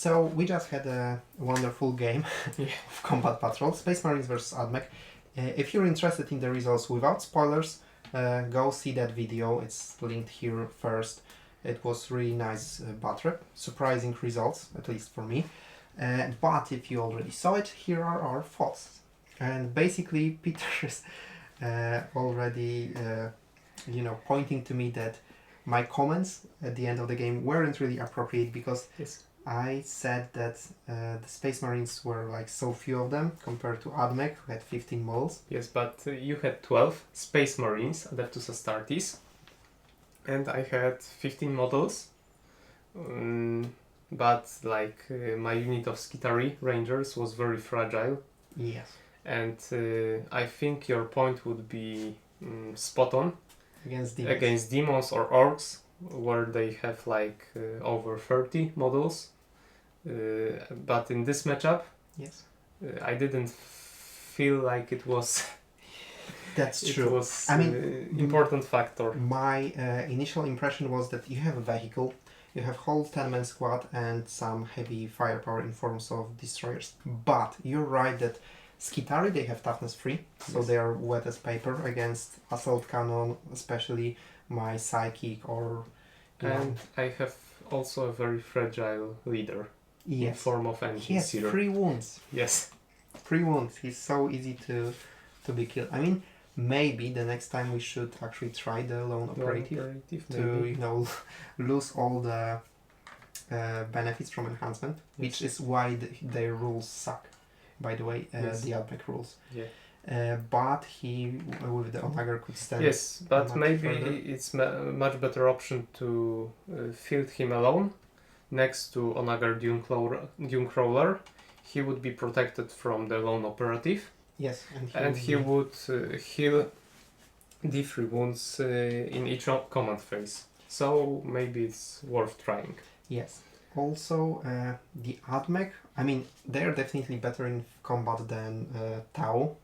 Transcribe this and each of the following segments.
So we just had a wonderful game of Combat Patrol, Space Marines vs Admech. If you're interested in the results without spoilers, go see that video. It's linked here first. It was really nice battle, surprising results, at least for me. But if you already saw it, here are our thoughts. And basically, Peter is already, pointing to me that my comments at the end of the game weren't really appropriate because I said that the Space Marines were like so few of them compared to Admech, who had 15 models. Yes, but you had 12 Space Marines, Adeptus Astartes, and I had 15 models. But my unit of Skitari Rangers was very fragile. Yes. And I think your point would be spot on. Against demons or orcs, where they have over 30 models. But in this matchup, yes, I didn't feel like it was. That's true. It was important factor. My initial impression was that you have a vehicle, you have whole 10-man squad and some heavy firepower in forms of destroyers. But you're right that Skitari, they have toughness 3, so they are wet as paper against assault cannon, especially my psychic or... And I have also a very fragile leader. Yes. In form of an He has 3 wounds. Yes. 3 wounds. He's so easy to be killed. Maybe the next time we should actually try the lone operative to lose all the benefits from enhancement, which is why their rules suck. By the way, the Admech rules. Yeah. But he with the Onager could stand. Yes, but maybe further. it's a much better option to field him alone next to Onager Dunecrawler. He would be protected from the lone operative. Yes, and he would heal D3 wounds in each command phase. So maybe it's worth trying. Yes. Also, the Admech, they are definitely better in combat than Tau,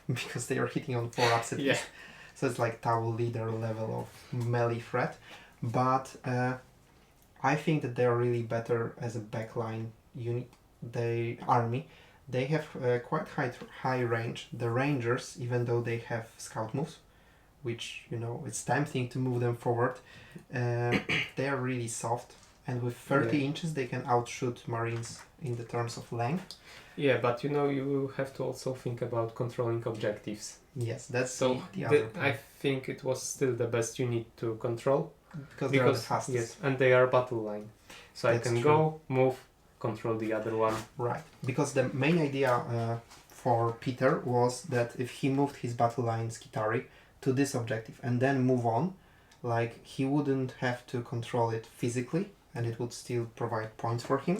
because they are hitting on 4 ups at least. So it's like Tau leader level of melee threat. But I think that they are really better as a backline unit, army. They have quite high range. The Rangers, even though they have scout moves, which, it's tempting to move them forward, they are really soft. And with 30 inches, they can outshoot Marines in the terms of length. Yeah, but you have to also think about controlling objectives. Yes, that's so the other point. I think it was still the best unit to control. Because they are the fastest. Yes, and they are battle line. So that's I can go, move, control the other one. Right. Because the main idea for Peter was that if he moved his battle line Skitari to this objective and then move on, he wouldn't have to control it physically and it would still provide points for him.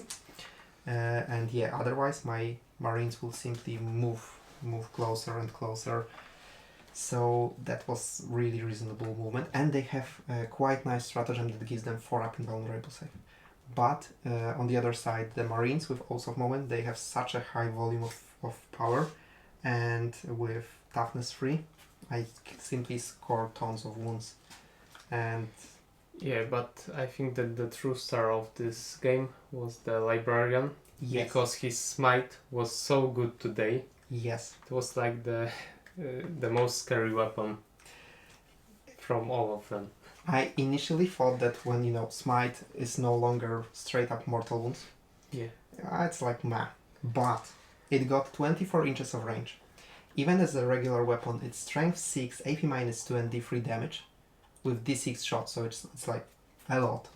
Otherwise my Marines will simply move closer and closer. So that was really reasonable movement, and they have a quite nice stratagem that gives them 4 up invulnerable save. But on the other side, the Marines with Oaths of Moment, they have such a high volume of power, and with toughness 3, I simply score tons of wounds. And yeah, but I think that the true star of this game was the Librarian. Yes. Because his smite was so good today. Yes. It was like the most scary weapon from all of them. I initially thought that when, smite is no longer straight up mortal wounds. Yeah. It's like meh. But it got 24 inches of range. Even as a regular weapon, it's strength 6, AP -2 and D3 damage with D6 shots, so it's like a lot.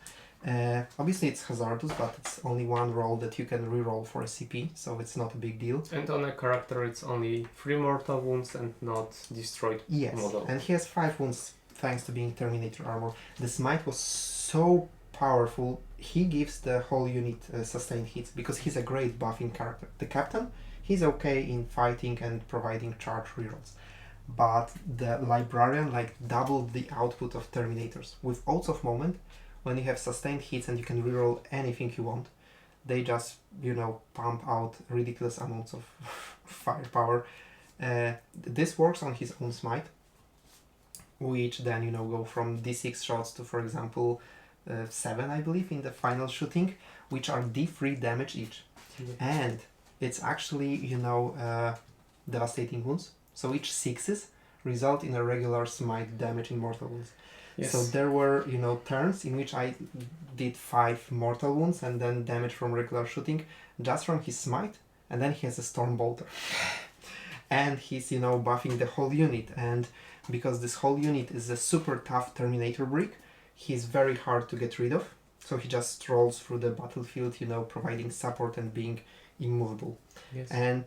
Obviously it's hazardous, but it's only one roll that you can reroll for a CP, so it's not a big deal. And on a character it's only 3 mortal wounds and not destroyed model. And he has 5 wounds thanks to being Terminator armor. The smite was so powerful, he gives the whole unit sustained hits because he's a great buffing character. The captain, he's okay in fighting and providing charge rerolls. But the Librarian doubled the output of Terminators. With Oaths of Moment, when you have sustained hits and you can reroll anything you want, they just, pump out ridiculous amounts of firepower. This works on his own smite, which then, go from D6 shots to, for example, 7, I believe, in the final shooting, which are D3 damage each. Yeah. And it's actually, devastating wounds. So each 6s result in a regular smite damage in mortal wounds. Yes. So there were, turns in which I did 5 mortal wounds and then damage from regular shooting just from his smite, and then he has a storm bolter. And he's, buffing the whole unit, and because this whole unit is a super tough Terminator brick, he's very hard to get rid of. So he just strolls through the battlefield, providing support and being immovable. Yes. And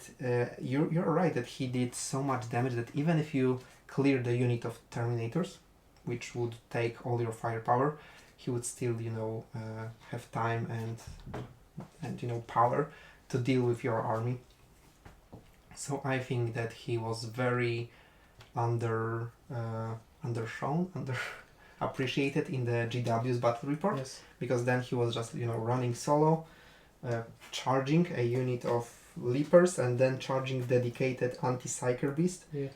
you're right that he did so much damage that even if you clear the unit of Terminators, which would take all your firepower, he would still, have time and power to deal with your army. So I think that he was very appreciated in the GW's battle report. Yes. Because then he was just, running solo, charging a unit of leapers and then charging dedicated anti-psyker beast. Yeah.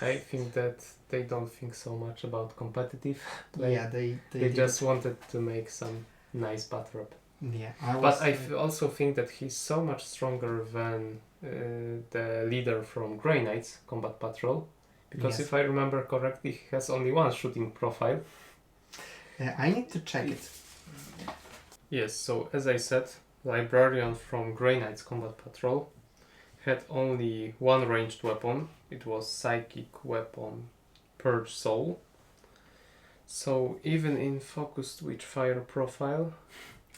I think that they don't think so much about competitive play. Yeah, they just wanted to make some nice battle rep. Yeah, I also think that he's so much stronger than the leader from Grey Knights Combat Patrol, because Yes. if I remember correctly, he has only one shooting profile. I need to check it. Yes, so as I said, Librarian from Grey Knights Combat Patrol had only one ranged weapon. It was Psychic Weapon Purge Soul. So even in focused Witchfire profile,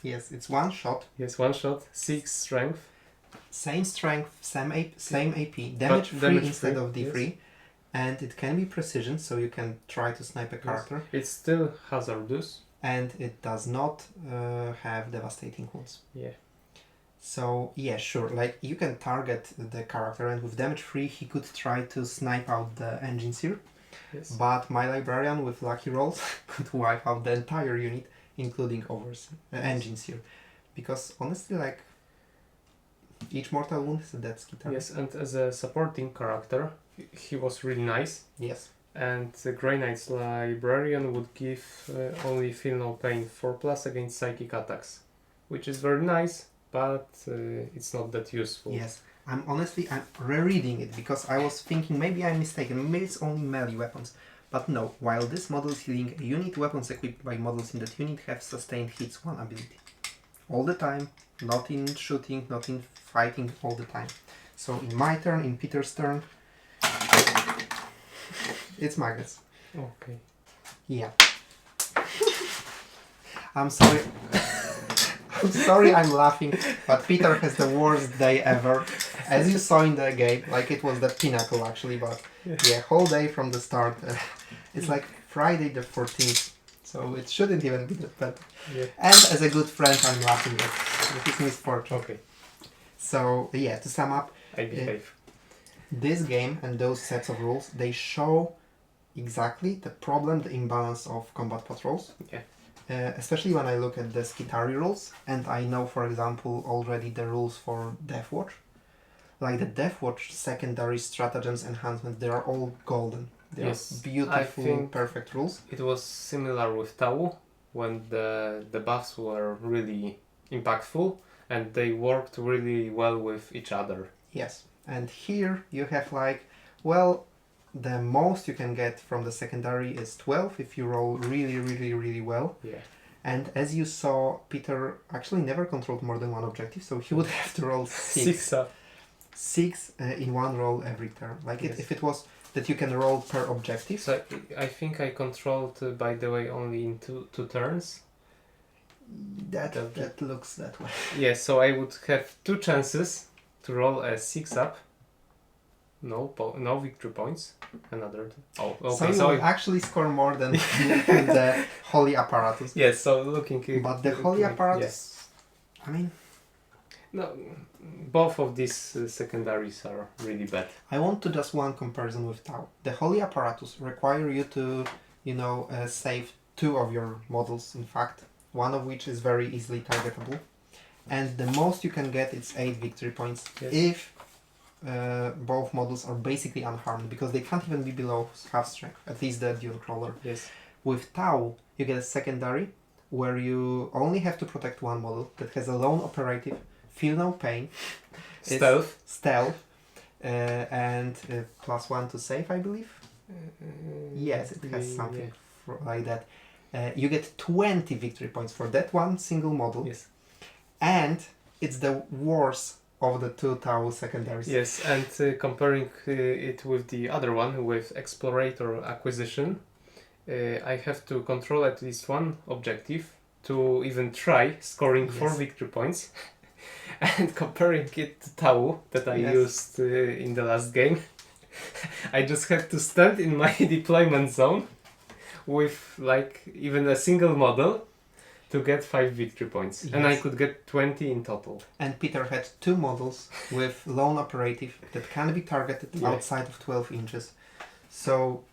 Yes, it's one shot, yes, one shot, 6 strength. same strength, same AP, damage free damage instead free, of D3, yes. and it can be precision, so you can try to snipe a character, It's still hazardous. and it does not have devastating wounds. Yeah. So yeah, sure, like you can target the character, and with damage free he could try to snipe out the engines here, Yes. but my librarian with lucky rolls could wipe out the entire unit, including engines here, because honestly, like, each mortal wound is a dead ski target. Yes, and as a supporting character, he was really nice. Yes. And the Grey Knight's Librarian would give only Feel No Pain 4+ against psychic attacks, which is very nice, but it's not that useful. Yes. I'm rereading it because I was thinking maybe I'm mistaken, maybe it's only melee weapons. But no, while this model is healing a unit, weapons equipped by models in that unit have sustained hits 1 ability. All the time, not in shooting, not in fighting, all the time. So in my turn, in Peter's turn, it's Magnus. Okay. Yeah. I'm sorry. I'm sorry I'm laughing, but Peter has the worst day ever. As you saw in the game, like it was the pinnacle actually, but yeah, whole day from the start. It's like Friday the 14th, so it shouldn't even be that bad. Yeah. And as a good friend, I'm laughing at his misfortune. Okay. So yeah, to sum up, I behave. this game and those sets of rules, they show exactly the problem, the imbalance of combat patrols. Yeah. Especially when I look at the Skitari rules, and I know, for example, already the rules for Deathwatch. Like the Deathwatch secondary stratagems enhancements, they are all golden. They Yes, are beautiful, I think perfect rules. It was similar with Tau, when the buffs were really impactful and they worked really well with each other. Yes, and here you have like, well, the most you can get from the secondary is 12 if you roll really, really, really well. Yeah. And as you saw, Peter actually never controlled more than one objective, so he would have to roll 6. 6 in one roll every turn. Like Yes. if it was that you can roll per objective. So I think I controlled, by the way, only in two turns. That looks that way. Yeah, so I would have 2 chances to roll a 6 up. No victory points. Another. Oh, okay. So you will actually score more than the Holy Apparatus. Yes. So looking. But the Holy Apparatus, I mean, no, both of these secondaries are really bad. I want to just one comparison with Tau. The Holy Apparatus require you to, save 2 of your models. In fact, one of which is very easily targetable, and the most you can get is 8 victory points. Yes. If both models are basically unharmed, because they can't even be below half strength, at least the Dune Crawler. Yes. With Tau, you get a secondary, where you only have to protect one model that has a lone operative, feel no pain, stealth, and +1 to save, I believe. Yes, it has something like that. You get 20 victory points for that one single model. Yes. And it's the worst of the 2 Tau secondaries. Yes, and comparing it with the other one, with Explorator Acquisition, I have to control at least one objective to even try scoring 4 victory points. And comparing it to Tau that I used in the last game, I just had to stand in my deployment zone with like even a single model to get 5 victory points. Yes. And I could get 20 in total. And Peter had 2 models with lone operative that can be targeted outside of 12 inches. So,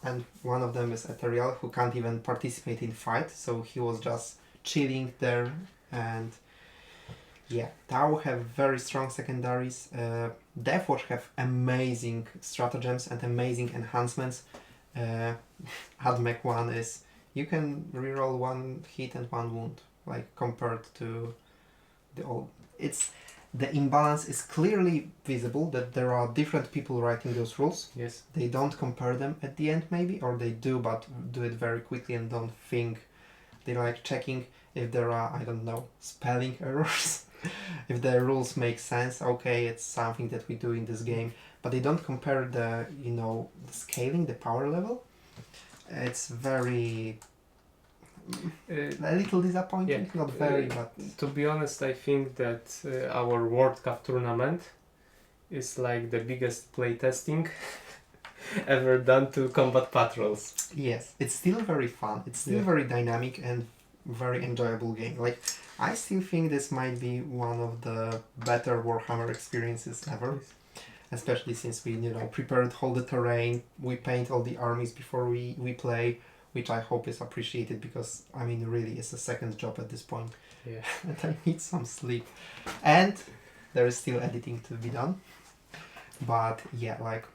and one of them is Ethereal, who can't even participate in fight, so he was just chilling there. And yeah, Tau have very strong secondaries. Deathwatch have amazing stratagems and amazing enhancements. Admech one is you can reroll 1 hit and 1 wound, like compared to the old. The imbalance is clearly visible that there are different people writing those rules. Yes. They don't compare them at the end maybe, or they do but do it very quickly and don't think. They're like checking if there are, I don't know, spelling errors. If the rules make sense, okay, it's something that we do in this game, but they don't compare the, the scaling, the power level. It's very a little disappointing, not very, but to be honest, I think that our World Cup tournament is like the biggest playtesting ever done to combat patrols. Yes, it's still very fun. It's still very dynamic and very enjoyable game. Like, I still think this might be one of the better Warhammer experiences ever. Especially since we, prepared all the terrain, we paint all the armies before we play, which I hope is appreciated because, I mean, really, it's a second job at this point. Yeah. And I need some sleep. And there is still editing to be done. But yeah, like,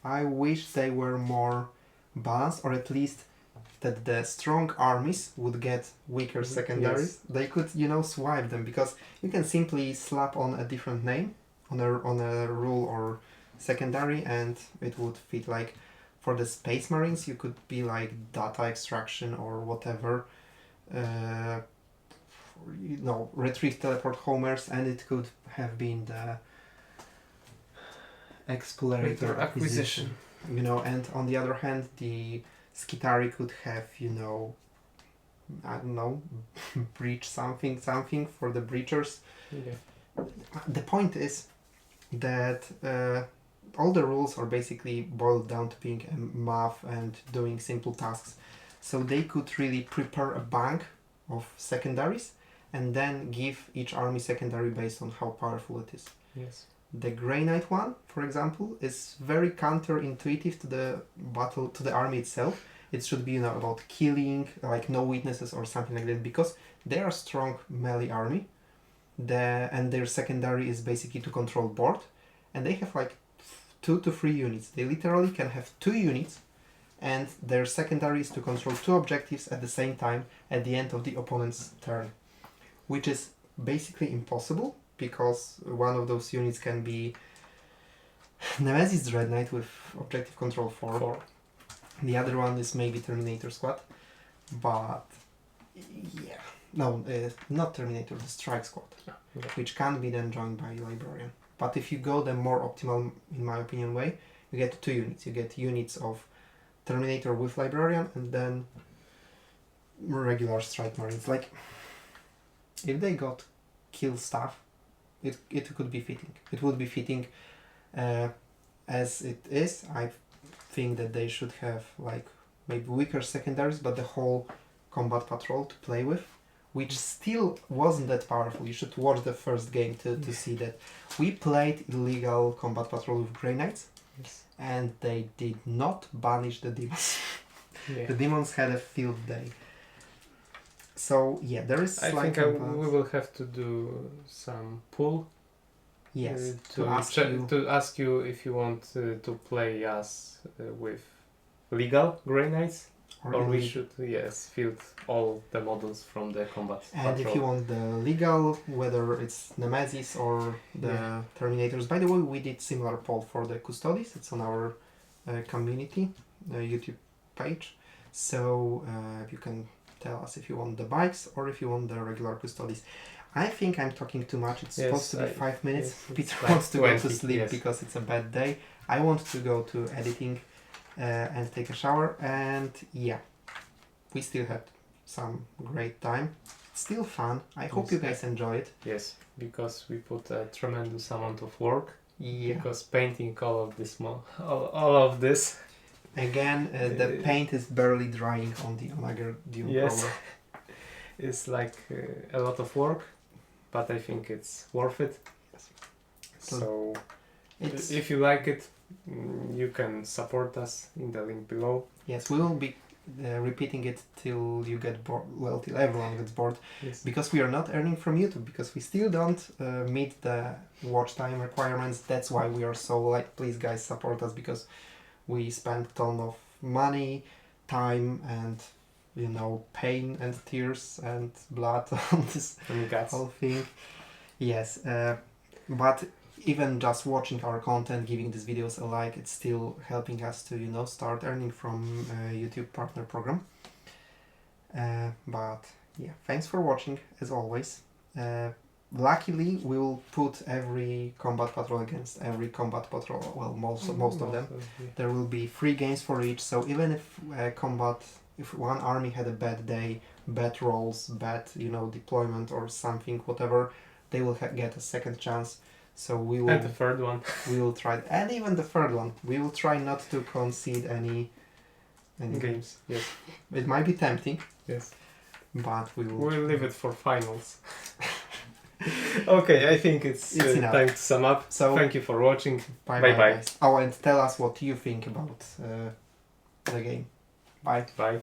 I wish they were more balanced, or at least that the strong armies would get weaker secondaries. Yes. They could, swipe them, because you can simply slap on a different name on a rule or secondary, and it would fit. Like for the Space Marines, you could be like data extraction or whatever, retrieve teleport homers, and it could have been the Explorator acquisition. And on the other hand, the Skitari could have, I don't know, breach something for the breachers. Yeah. The point is that all the rules are basically boiled down to being math and doing simple tasks. So they could really prepare a bank of secondaries and then give each army secondary based on how powerful it is. Yes. The Grey Knight one, for example, is very counterintuitive to the battle, to the army itself. It should be, about killing, like no weaknesses or something like that, because they are a strong melee army. And their secondary is basically to control board, and they have like 2 to 3 units. They literally can have 2 units, and their secondary is to control 2 objectives at the same time at the end of the opponent's turn, which is basically impossible, because one of those units can be Nemesis Dread Knight with objective control 4. The other one is maybe Terminator Squad, but yeah. No, not Terminator, the Strike Squad, which can be then joined by Librarian. But if you go the more optimal, in my opinion, way, you get 2 units. You get units of Terminator with Librarian, and then regular Strike Marines. Like, if they got kill stuff, it could be fitting. It would be fitting as it is. I think that they should have, like, maybe weaker secondaries, but the whole combat patrol to play with, which still wasn't that powerful. You should watch the first game to see that. We played illegal combat patrol with Grey Knights, and they did not banish the demons. The demons had a field day. So yeah, there is. I think we will have to do some poll. Yes, to ask you if you want to play us with legal Grey Knights. Or we should, yes, field all the models from the combat And patrol. if you want the legal, whether it's Nemesis or the Terminators. By the way, we did similar poll for the Custodes. It's on our community YouTube page. So you can tell us if you want the bikes or if you want the regular Custodes. I think I'm talking too much. It's supposed to be 5 minutes. Yes, Peter like wants to 20, go to sleep yes. because it's a bad day. I want to go to editing and take a shower. And yeah, we still had some great time. It's still fun. I hope Yes. you guys enjoy it. Yes, because we put a tremendous amount of work. Yeah. Because painting all of this, all of this. Again, the paint is barely drying on the Onager Dune Yes. Crawler. It's like a lot of work, but I think it's worth it. Yes. So, It's, if you like it, you can support us in the link below. yes, we will be repeating it till you get bored. Well, till everyone gets bored. Yes. Because we are not earning from YouTube, because we still don't meet the watch time requirements. That's why we are so like, please guys support us, because we spend a ton of money, time, and pain and tears and blood on this And guts. whole thing. Yes, but even just watching our content, giving these videos a like, it's still helping us to start earning from YouTube partner program. But yeah, thanks for watching as always. Luckily, we will put every combat patrol against every combat patrol. Well, most of them. There will be 3 games for each. So even if if one army had a bad day, bad rolls, bad deployment or something, whatever, they will get a second chance. So we will. And the third one. We will try, and even the third one. We will try not to concede any Games. Yes. It might be tempting, Yes. but we will. We'll leave it for finals. Okay, I think it's enough. time to sum up. So Thank you for watching. bye Bye-bye. guys. Oh, and tell us what you think about the game. Bye. Bye.